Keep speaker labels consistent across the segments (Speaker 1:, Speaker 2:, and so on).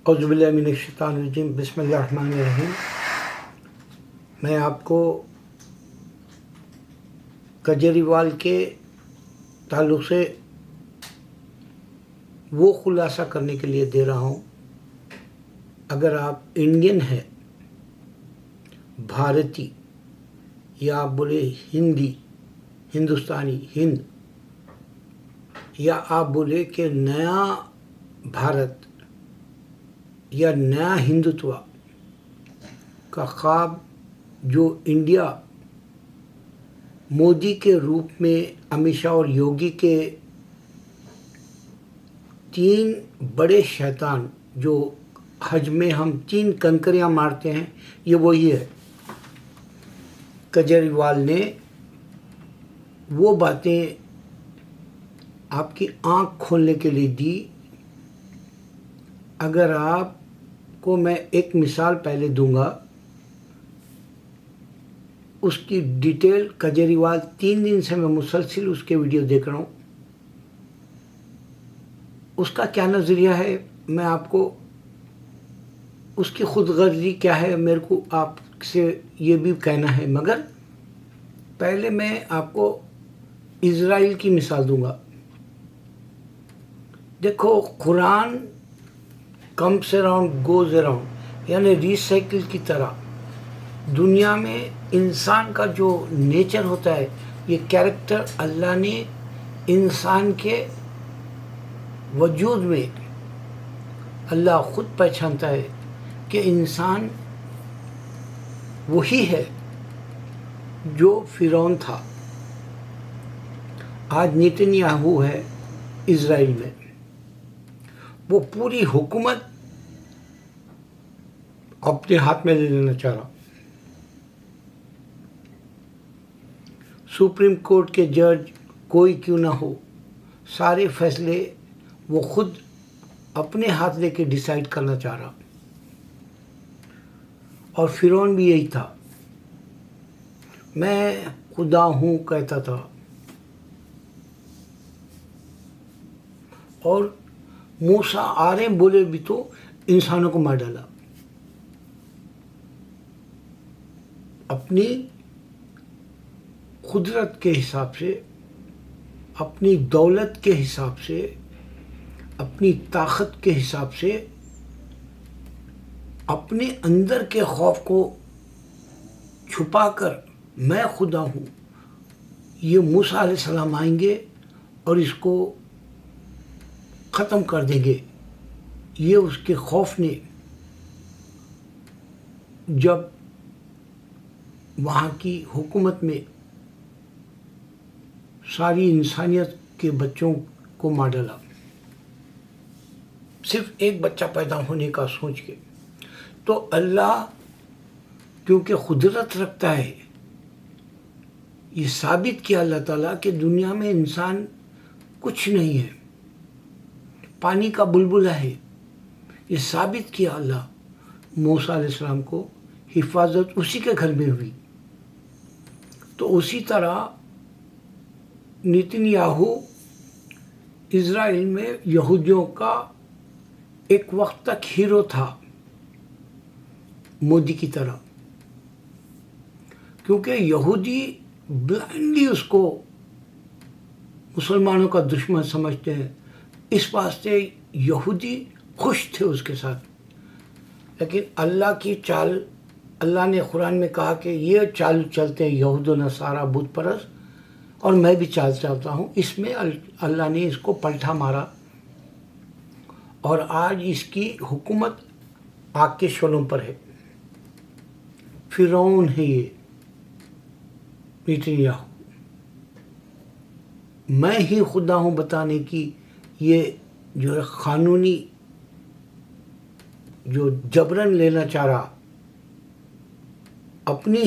Speaker 1: اعوذ باللہ من الشیطان الرجیم، بسم اللہ الرحمن الرحیم۔ میں آپ کو کیجریوال کے تعلق سے وہ خلاصہ کرنے کے لیے دے رہا ہوں۔ اگر آپ انڈین ہیں، بھارتی، یا آپ بولے ہندی، ہندوستانی، ہند، یا آپ بولے کہ نیا بھارت یا نیا ہندوتوا کا خواب جو انڈیا مودی کے روپ میں، امت شاہ اور یوگی کے تین بڑے شیطان جو حج میں ہم تین کنکریاں مارتے ہیں، یہ وہی ہے۔ کیجریوال نے وہ باتیں آپ کی آنکھ کھولنے کے لیے دی۔ اگر آپ کو میں ایک مثال پہلے دوں گا، اس کی ڈیٹیل کیجریوال 3 دن سے میں مسلسل اس کے ویڈیو دیکھ رہا ہوں۔ اس کا کیا نظریہ ہے، میں آپ کو اس کی خود غرضی کیا ہے، میرے کو آپ سے یہ بھی کہنا ہے، مگر پہلے میں آپ کو اسرائیل کی مثال دوں گا۔ دیکھو، قرآن کمس اراؤنڈ گوز اراؤنڈ، یعنی ریسائیکل کی طرح دنیا میں انسان کا جو نیچر ہوتا ہے، یہ کیریکٹر اللہ نے انسان کے وجود میں، اللہ خود پہچانتا ہے کہ انسان وہی ہے جو فرعون تھا۔ آج نیتن یاہو ہے اسرائیل میں، وہ پوری حکومت اپنے ہاتھ میں لے لینا چاہ رہا۔ سپریم کورٹ کے جج کوئی کیوں نہ ہو، سارے فیصلے وہ خود اپنے ہاتھ لے کے ڈیسائیڈ کرنا چاہ رہا۔ اور فرعون بھی یہی تھا، میں خدا ہوں کہتا تھا، اور موسیٰ آ رہے بولے بھی تو انسانوں کو مار ڈالا۔ اپنی قدرت کے حساب سے، اپنی دولت کے حساب سے، اپنی طاقت کے حساب سے، اپنے اندر کے خوف کو چھپا کر میں خدا ہوں، یہ موسیٰ علیہ السلام آئیں گے اور اس کو ختم کر دیں گے۔ یہ اس کے خوف نے جب وہاں کی حکومت میں ساری انسانیت کے بچوں کو مار ڈالا، صرف ایک بچہ پیدا ہونے کا سوچ کے۔ تو اللہ کیونکہ قدرت رکھتا ہے، یہ ثابت کیا اللہ تعالیٰ کہ دنیا میں انسان کچھ نہیں ہے، پانی کا بلبلہ ہے۔ یہ ثابت کیا اللہ موسیٰ علیہ السلام کو، حفاظت اسی کے گھر میں ہوئی۔ تو اسی طرح نیتن یاہو اسرائیل میں یہودیوں کا ایک وقت تک ہیرو تھا، مودی کی طرح، کیونکہ یہودی بلائنڈلی اس کو مسلمانوں کا دشمن سمجھتے ہیں، اس واسطے یہودی خوش تھے اس کے ساتھ۔ لیکن اللہ کی چال، اللہ نے قرآن میں کہا کہ یہ چال چلتے ہیں یہود و نصارہ بت پرست، اور میں بھی چال چلتا ہوں۔ اس میں اللہ نے اس کو پلٹا مارا، اور آج اس کی حکومت آگ کے شعلوں پر ہے۔ فرعون ہے یہ نیتن یاہو۔ میں ہی خدا ہوں بتانے کی یہ جو ہے قانونی جو جبرن لینا چاہ رہا، اپنی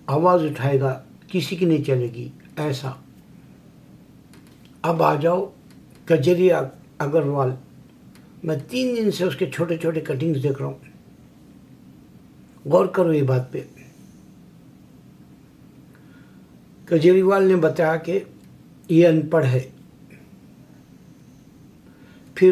Speaker 1: آواز اٹھائے گا، کسی کی نہیں چلے گی ایسا۔ اب آ جاؤ کیجریوال، میں 3 دن سے اس کے چھوٹے چھوٹے کٹنگز دیکھ رہا ہوں، غور کرو یہ بات پہ۔ کیجریوال نے بتایا کہ یہ ان پڑھ ہے، پھر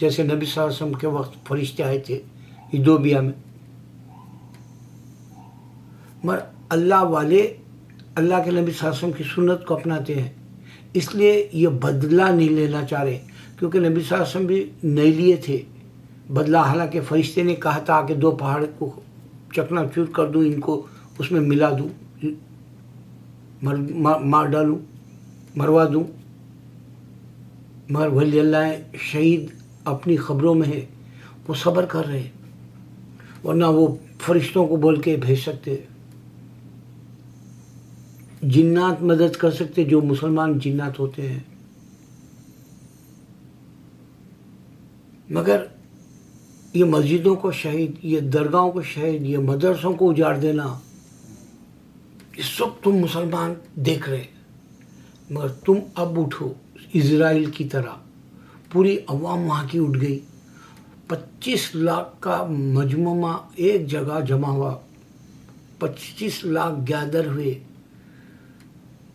Speaker 1: جیسے نبی صلی اللہ علیہ وسلم کے وقت فرشتے آئے تھے ایتھوپیا میں، مگر اللہ والے اللہ کے نبی صلی اللہ علیہ وسلم کی سنت کو اپناتے ہیں، اس لیے یہ بدلہ نہیں لینا چاہ رہے، کیونکہ نبی صلی اللہ علیہ وسلم بھی نہیں لیے تھے بدلہ، حالانکہ فرشتے نے کہا تھا کہ 2 پہاڑ کو چکنا چور کر دوں، ان کو اس میں ملا دوں، مار ڈالوں، مروا دوں، مگر ولی اللہ شہید اپنی خبروں میں ہے، وہ صبر کر رہے، ورنہ وہ فرشتوں کو بول کے بھیج سکتے، جنات مدد کر سکتے جو مسلمان جنات ہوتے ہیں، مگر یہ مسجدوں کو شہید، یہ درگاہوں کو شہید، یہ مدرسوں کو اجاڑ دینا، اس وقت تم مسلمان دیکھ رہے، مگر تم اب اٹھو اسرائیل کی طرح، پوری عوام وہاں کی اٹھ گئی، 25 لاکھ کا مجموعہ ایک جگہ جمع ہوا، 25 لاکھ گیدر ہوئے،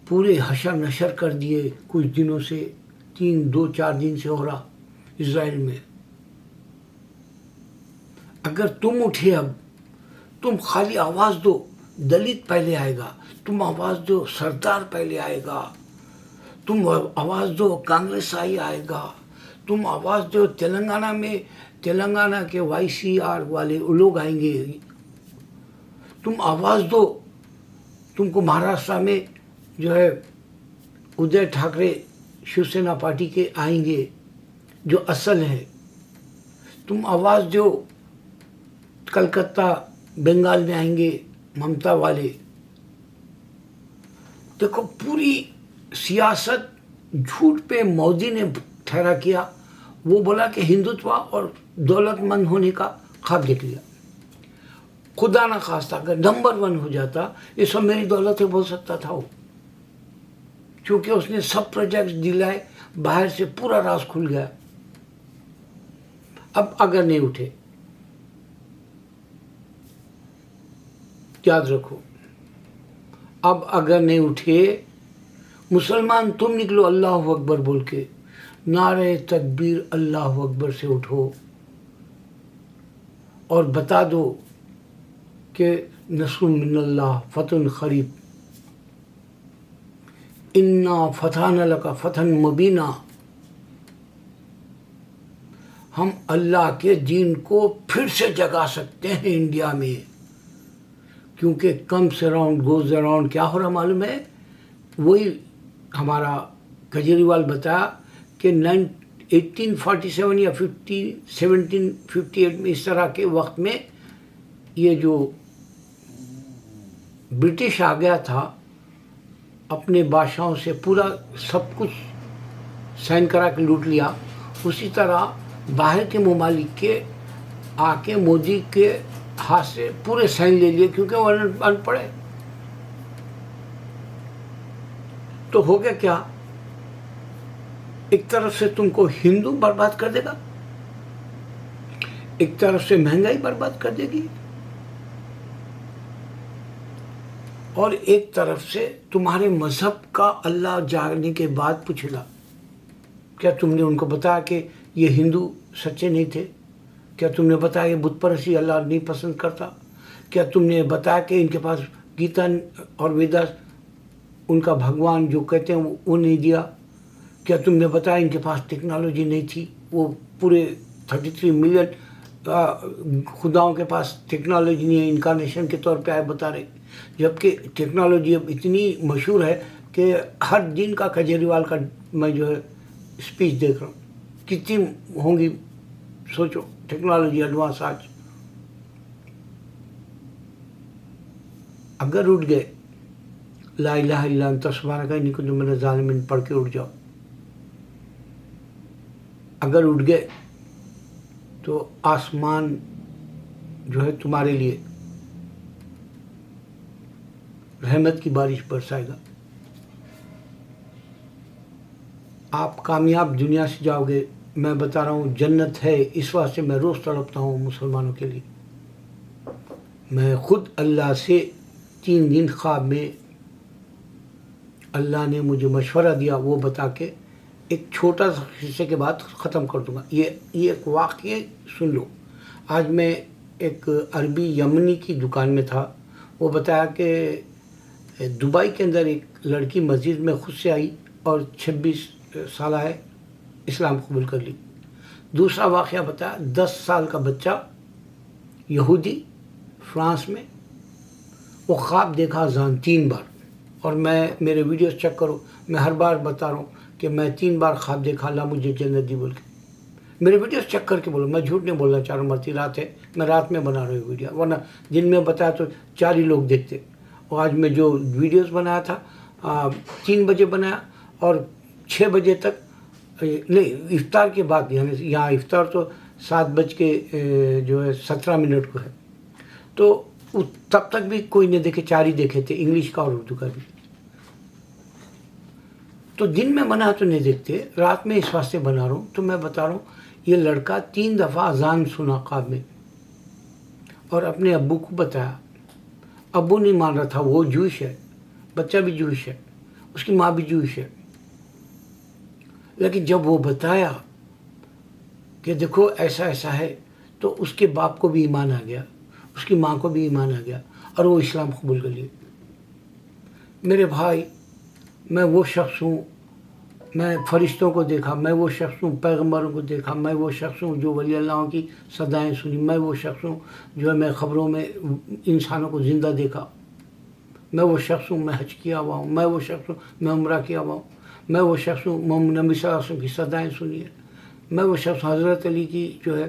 Speaker 1: پورے حشر نشر کر دیے کچھ دنوں سے، 2-4 دن سے ہو رہا اسرائیل میں۔ اگر تم اٹھے اب، تم خالی آواز دو، دلت پہلے آئے گا، تم آواز دو سردار پہلے آئے گا، تم آواز دو کانگریس آئے گا، تم آواز دو تلنگانہ میں تلنگانہ کے YCR والے لوگ آئیں گے، تم آواز دو، تم کو مہاراشٹر میں جو ہے ادھے ٹھاکرے شیو سینا پارٹی کے آئیں گے جو اصل ہے، تم آواز دو کلکتہ بنگال میں آئیں گے ممتا والے۔ دیکھو پوری سیاست جھوٹ پہ مودی نے ٹھہرا کیا، وہ بولا کہ ہندوتوا اور دولت مند ہونے کا خواب دیکھ لیا، خدا نہ خواستہ اگر نمبر 1 ہو جاتا یہ سب میری دولت ہے بول سکتا تھا وہ، کیونکہ اس نے سب پروجیکٹس دلائے، باہر سے پورا راز کھل گیا۔ اب اگر نہیں اٹھے، یاد رکھو، اب اگر نہیں اٹھے مسلمان، تم نکلو اللہ اکبر بول کے، نعرہ تکبیر اللہ اکبر سے اٹھو اور بتا دو کہ نصر من اللہ فتح قریب، انا فتحنا لک فتحا مبینا، ہم اللہ کے دین کو پھر سے جگا سکتے ہیں انڈیا میں، کیونکہ کمس اراؤنڈ گوز اراؤنڈ، کیا ہو رہا معلوم ہے؟ وہی ہمارا کیجریوال بتایا کہ 1847 یا 1758 میں اس طرح کے وقت میں یہ جو برٹش آ گیا تھا اپنے بادشاہوں سے پورا سب کچھ سائن کرا کے لوٹ لیا، اسی طرح باہر کے ممالک کے آ کے مودی کے ہاتھ سے پورے سائن لے لیے، کیونکہ وہ ان پڑھ ہے۔ تو ہو گیا کیا؟ ایک طرف سے تم کو ہندو برباد کر دے گا، ایک طرف سے مہنگائی برباد کر دے گی، اور ایک طرف سے تمہارے مذہب کا اللہ جاگنے کے بعد پوچھے گا، کیا تم نے ان کو بتایا کہ یہ ہندو سچے نہیں تھے؟ کیا تم نے بتایا کہ بت پرستی اللہ نہیں پسند کرتا؟ کیا تم نے بتایا کہ ان کے پاس گیتا اور ویداس ان کا بھگوان جو کہتے ہیں وہ نہیں دیا؟ کیا تم نے بتایا ان کے پاس ٹیکنالوجی نہیں تھی؟ وہ پورے 33 ملین خداؤں کے پاس ٹیکنالوجی نہیں ہے، انکارنیشن کے طور پہ آئے بتا رہے، جبکہ ٹیکنالوجی اب اتنی مشہور ہے کہ ہر دن کا کیجریوال کا میں جو ہے اسپیچ دیکھ رہا ہوں، کتنی ہوں گی سوچو ٹیکنالوجی ایڈوانس آج۔ اگر اٹھ گئے لا الہ الا انت سبحانک انی کنت من الظالمین پڑھ کے اٹھ جاؤ، اگر اٹھ گئے تو آسمان جو ہے تمہارے لیے رحمت کی بارش برسائے گا، آپ کامیاب دنیا سے جاؤ گے۔ میں بتا رہا ہوں جنت ہے، اس واسطے میں روز تڑپتا ہوں مسلمانوں کے لیے۔ میں خود اللہ سے 3 دن خواب میں اللہ نے مجھے مشورہ دیا، وہ بتا کے ایک چھوٹا سا حصے کے بعد ختم کر دوں گا. یہ ایک واقعہ سن لو. آج میں ایک عربی یمنی کی دکان میں تھا. وہ بتایا کہ دبئی کے اندر ایک لڑکی مسجد میں خود سے آئی اور 26 سالہ ہے، اسلام قبول کر لی. دوسرا واقعہ بتایا 10 سال کا بچہ یہودی فرانس میں، وہ خواب دیکھا اذان 3 بار. اور میرے ویڈیوز چیک کرو، میں ہر بار بتا رہا ہوں کہ میں 3 بار خواب دیکھا اللہ مجھے جنت دی بول کے. میرے ویڈیوز چیک کر کے بولو، میں جھوٹ نہیں بولنا چاہ رہا ہوں. مرتی رات ہے، میں رات میں بنا رہا ہوں ویڈیو، ورنہ دن میں بتایا تو 4 ہی لوگ دیکھتے. اور آج میں جو ویڈیوز بنایا تھا 3 بجے بنایا اور 6 بجے تک، نہیں افطار کے بعد، یعنی یہاں افطار تو 7:17 کو ہے، تو تب تک بھی کوئی نہیں دیکھے، 4 ہی دیکھے تھے، انگلش کا اور اردو کا بھی. تو دن میں بنا تو نہیں دیکھتے، رات میں اس واسطے بنا رہا ہوں. تو میں بتا رہا ہوں یہ لڑکا 3 دفعہ اذان سنا خواب میں اور اپنے ابو کو بتایا. ابو نہیں مان رہا تھا، وہ جوئش ہے، بچہ بھی جوئش ہے، اس کی ماں بھی جوئش ہے. لیکن جب وہ بتایا کہ دیکھو ایسا ایسا ہے، تو اس کے باپ کو بھی ایمان آ گیا، اس کی ماں کو بھی ایمان آ گیا اور وہ اسلام قبول کر لیے. میرے بھائی، میں وہ شخص ہوں، میں فرشتوں کو دیکھا، میں وہ شخص ہوں پیغمبروں کو دیکھا، میں وہ شخص ہوں جو ولی اللہ کی صدائیں سنی، میں وہ شخص ہوں جو میں خبروں میں انسانوں کو زندہ دیکھا، میں وہ شخص ہوں میں حج کیا ہوا ہوں، میں وہ شخص ہوں میں عمرہ کیا ہوا ہوں، میں وہ شخص ہوں محمد نبی صلی اللہ علیہ وسلم کی صدائیں سنی ہے، میں وہ شخص حضرت علی کی جو ہے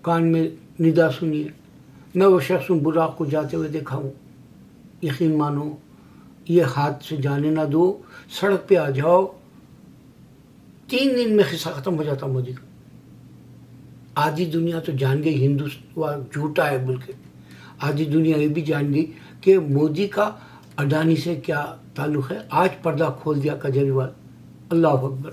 Speaker 1: کان میں ندا سنی ہے، میں وہ شخص ہوں براق کو جاتے ہوئے دیکھا ہوں. یقین مانو، یہ ہاتھ سے جانے نہ دو، سڑک پہ آ جاؤ. 3 دن میں قصہ ختم ہو جاتا مودی کا. آدھی دنیا تو جان گئی ہندوستان جھوٹا ہے بول کے، آدھی دنیا یہ بھی جان گئی کہ مودی کا اڈانی سے کیا تعلق ہے. آج پردہ کھول دیا کیجریوال. اللہ اکبر.